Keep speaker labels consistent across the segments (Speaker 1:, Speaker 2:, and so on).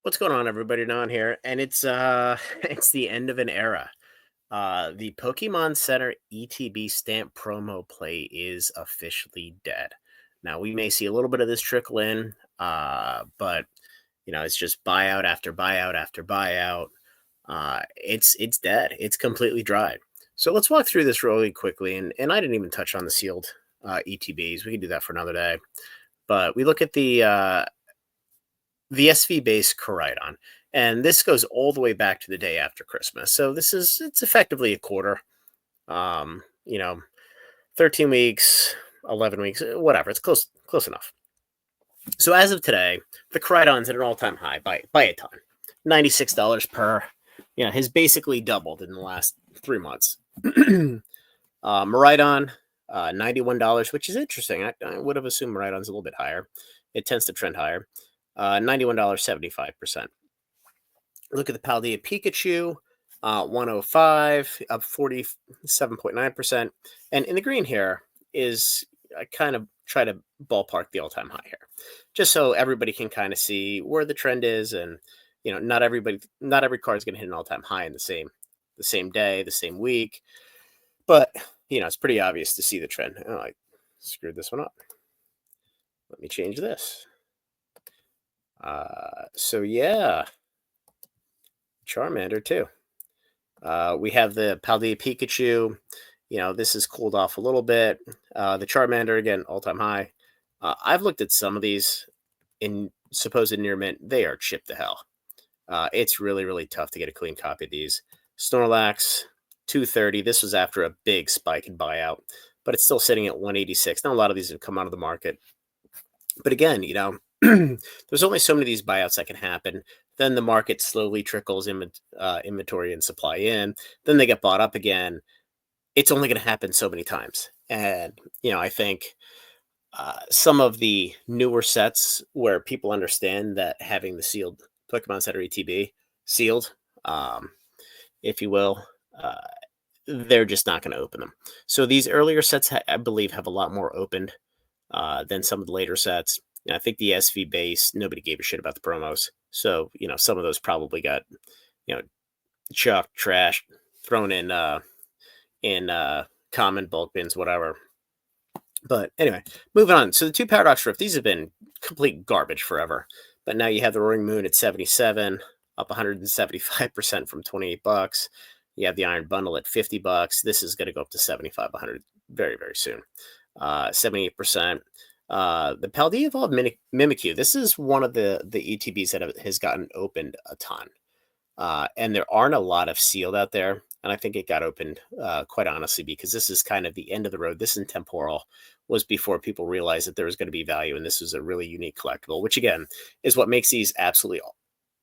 Speaker 1: What's going on, everybody? Don here, and it's it's the end of an era. The Pokemon Center ETB stamp promo play is officially dead. Now we may see a little bit of this trickle in, but it's just buyout after buyout after buyout. It's dead. It's completely dried. So let's walk through this really quickly, and I didn't even touch on the sealed ETBs. We can do that for another day. But we look at the SV based Koridon. And this goes all the way back to the day after Christmas. So it's effectively a quarter. Um, you know, 13 weeks, 11 weeks, whatever. It's close enough. So as of today, the Koridon's at an all-time high by a ton. $96 per. Has basically doubled in the last 3 months. Maridon, $91, which is interesting. I would have assumed Maridon's a little bit higher. It tends to trend higher. $91, 75%. Look at the Paldea Pikachu, 105, up 47.9%. And in the green here is I kind of try to ballpark the all-time high here, just so everybody can kind of see where the trend is. And not every card is going to hit an all-time high in the same day, the same week. But it's pretty obvious to see the trend. Oh, I screwed this one up. Let me change this. So yeah, Charmander too. We have the Paldea Pikachu. This has cooled off a little bit. The Charmander again, all-time high. I've looked at some of these in supposed near mint. They are chipped to hell. It's really, really tough to get a clean copy of these. Snorlax, 230. This was after a big spike in buyout, but it's still sitting at 186. Now a lot of these have come out of the market, but again, there's only so many of these buyouts that can happen. Then the market slowly trickles inventory and supply in. Then they get bought up again. It's only going to happen so many times. And, I think some of the newer sets where people understand that having the sealed Pokemon Center ETB sealed, if you will, they're just not going to open them. So these earlier sets, I believe, have a lot more opened than some of the later sets. I think the SV base, nobody gave a shit about the promos. So, some of those probably got, chucked, trashed, thrown in common bulk bins, whatever. But anyway, moving on. So the two Paradox Rift, these have been complete garbage forever. But now you have the Roaring Moon at 77, up 175% from $28. You have the Iron Bundle at $50. This is going to go up to 75, 100 very, very soon. 78%. The Paldea Evolved Mimikyu. This is one of the ETBs that has gotten opened a ton. And there aren't a lot of sealed out there. And I think it got opened, quite honestly, because this is kind of the end of the road. This in Temporal was before people realized that there was going to be value. And this was a really unique collectible, which again is what makes these absolutely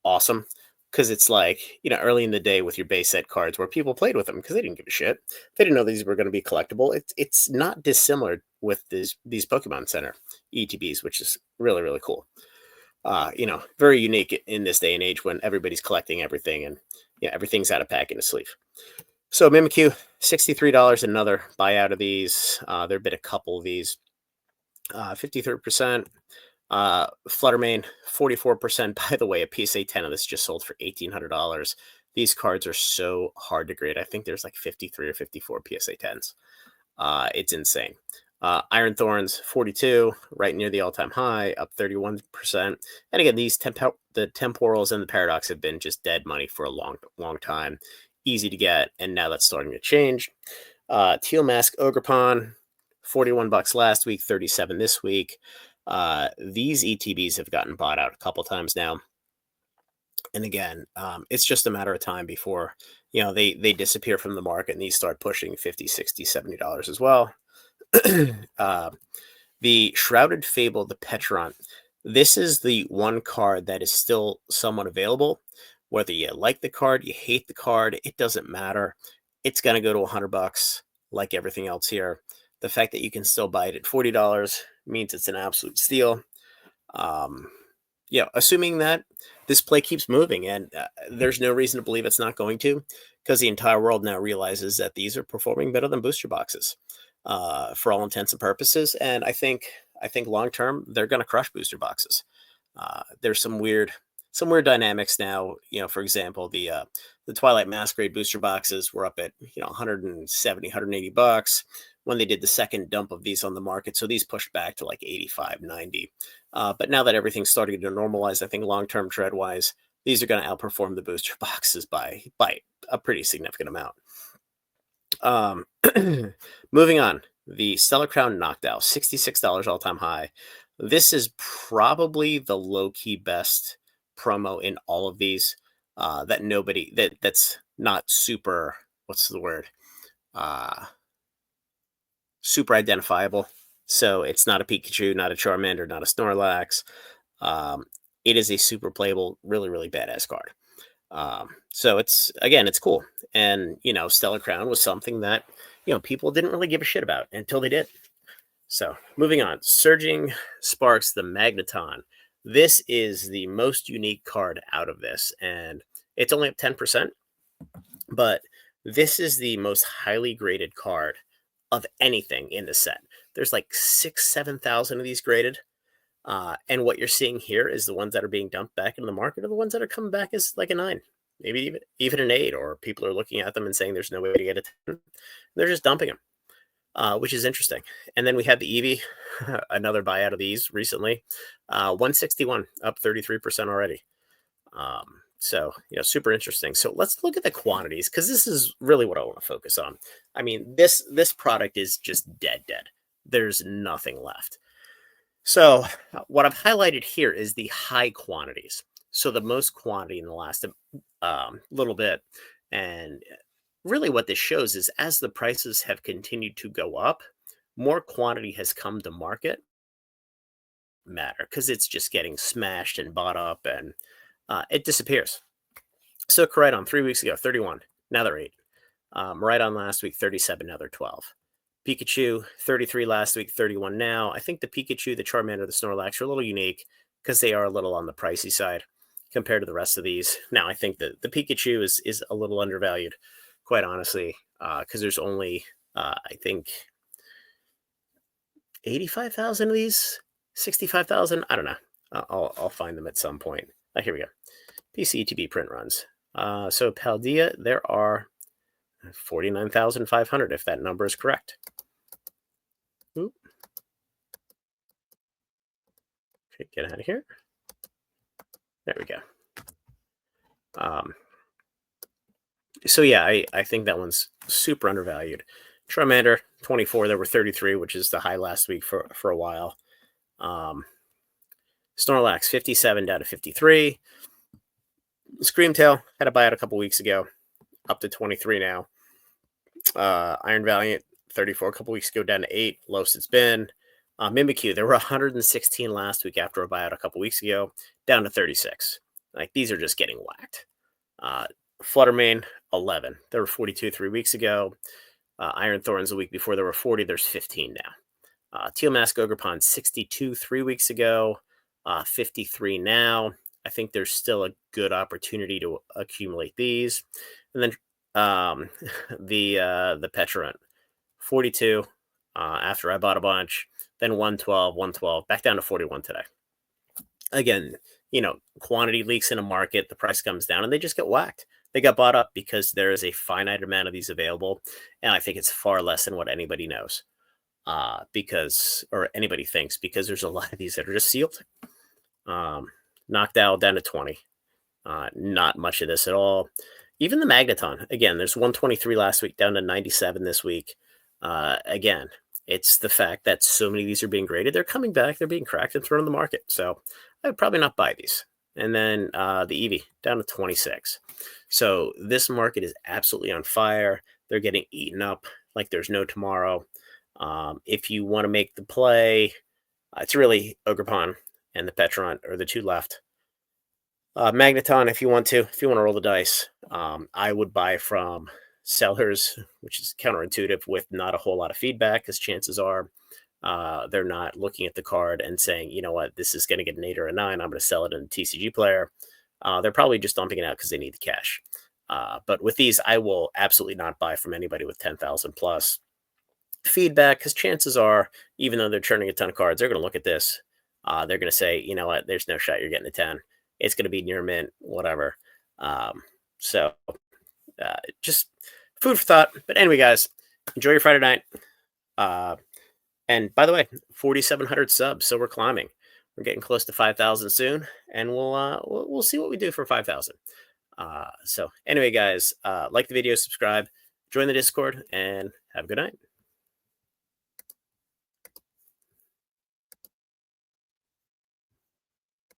Speaker 1: awesome. Because it's like, early in the day with your base set cards where people played with them because they didn't give a shit. They didn't know these were going to be collectible. It's not dissimilar with these Pokemon Center ETBs, which is really, really cool. Very unique in this day and age when everybody's collecting everything and everything's out of pack in a sleeve. So Mimikyu, $63, another buyout of these. There have been a couple of these. 53%. Fluttermane, 44%. By the way, a PSA 10 of this just sold for $1,800. These cards are so hard to grade. I think there's like 53 or 54 PSA 10s. It's insane. Iron Thorns, 42, right near the all-time high, up 31%. And again, the Temporals and the Paradox have been just dead money for a long, long time. Easy to get, and now that's starting to change. Teal Mask Ogerpon, $41 last week, 37 this week. These ETBs have gotten bought out a couple times now. And again, it's just a matter of time before, they disappear from the market and these start pushing $50, $60, $70 as well. The Shrouded Fable, the Petron. This is the one card that is still somewhat available. Whether you like the card, you hate the card, it doesn't matter. It's going to go to $100 like everything else here. The fact that you can still buy it at $40 means it's an absolute steal. Assuming that this play keeps moving, and there's no reason to believe it's not going to, because the entire world now realizes that these are performing better than booster boxes for all intents and purposes. And I think long term they're going to crush booster boxes. There's some weird some weird dynamics now. For example, the Twilight Masquerade booster boxes were up at 170, $180 when they did the second dump of these on the market. So these pushed back to like 85, 90. But now that everything's starting to normalize, I think long term trend wise, these are going to outperform the booster boxes by a pretty significant amount. Um, moving on, the Stellar Crown knocked out $66 all time high. This is probably the low key best promo in all of these. That's not super. What's the word? Uh, Super identifiable. So it's not a Pikachu, not a Charmander, not a Snorlax. Um, it is a super playable, really, really badass card. So it's cool. And Stellar Crown was something that people didn't really give a shit about until they did. So moving on, Surging Sparks the Magneton. This is the most unique card out of this, and it's only up 10%, but this is the most highly graded card of anything in the set. There's like 7,000 of these graded. And what you're seeing here is the ones that are being dumped back into the market are the ones that are coming back as like a 9, maybe even an 8, or people are looking at them and saying there's no way to get a 10. They're just dumping them, which is interesting. And then we had the Eevee, another buyout of these recently, 161, up 33% already. So super interesting. So let's look at the quantities, because this is really what I want to focus on. I mean, this product is just dead. There's nothing left. So what I've highlighted here is the high quantities. So the most quantity in the last little bit. And really what this shows is as the prices have continued to go up, more quantity has come to market matter, because it's just getting smashed and bought up, and it disappears. So Koraidon 3 weeks ago, 31, now they're 8. Miraidon last week, 37, now they're 12. Pikachu, 33 last week, 31 now. I think the Pikachu, the Charmander, the Snorlax are a little unique because they are a little on the pricey side compared to the rest of these. Now, I think that the Pikachu is a little undervalued, quite honestly, because there's only, I think, 85,000 of these, 65,000. I don't know. I'll find them at some point. Here we go. PCETB print runs. So Paldea, there are 49,500 if that number is correct. Oop. Okay, get out of here. There we go. So yeah, I think that one's super undervalued. Charmander 24, there were 33, which is the high last week for a while. Snorlax 57 down to 53. Screamtail had a buyout a couple weeks ago, up to 23 now. Iron Valiant 34 a couple weeks ago, down to 8, lowest it's been. Mimikyu, there were 116 last week after a buyout a couple weeks ago, down to 36. Like, these are just getting whacked. Fluttermane 11, there were 42 3 weeks ago. Iron Thorns the week before, there were 40. There's 15 now. Teal Mask Ogerpon 62 3 weeks ago, 53 now. I think there's still a good opportunity to accumulate these. And then the Petrarunt 42 after I bought a bunch, then 112, back down to 41 today. Again, quantity leaks in a market, the price comes down, and they just get whacked. They got bought up because there is a finite amount of these available, and I think it's far less than what anybody knows, or anybody thinks, because there's a lot of these that are just sealed. Knocked out down to 20. Not much of this at all. Even the Magneton, again, there's 123 last week, down to 97 this week. Again, it's the fact that so many of these are being graded. They're coming back. They're being cracked and thrown on the market. So I would probably not buy these. And then the Eevee, down to 26. So this market is absolutely on fire. They're getting eaten up like there's no tomorrow. If you want to make the play, it's really Ogerpon and the Petrarunt are the two left. Magneton, if you want to roll the dice, I would buy from sellers, which is counterintuitive with not a whole lot of feedback, because chances are they're not looking at the card and saying, you know what, this is going to get an 8 or a 9. I'm going to sell it in a TCG player. They're probably just dumping it out because they need the cash. But with these, I will absolutely not buy from anybody with 10,000 plus feedback, because chances are, even though they're churning a ton of cards, they're going to look at this. They're going to say, you know what, there's no shot you're getting a 10. it's going to be near mint, whatever. Um, so just food for thought. But anyway, guys, enjoy your Friday night. Uh, and by the way, 4,700 subs, so we're climbing. We're getting close to 5,000 soon, and we'll see what we do for 5,000. So anyway, guys, like the video, subscribe, join the Discord, and have a good night.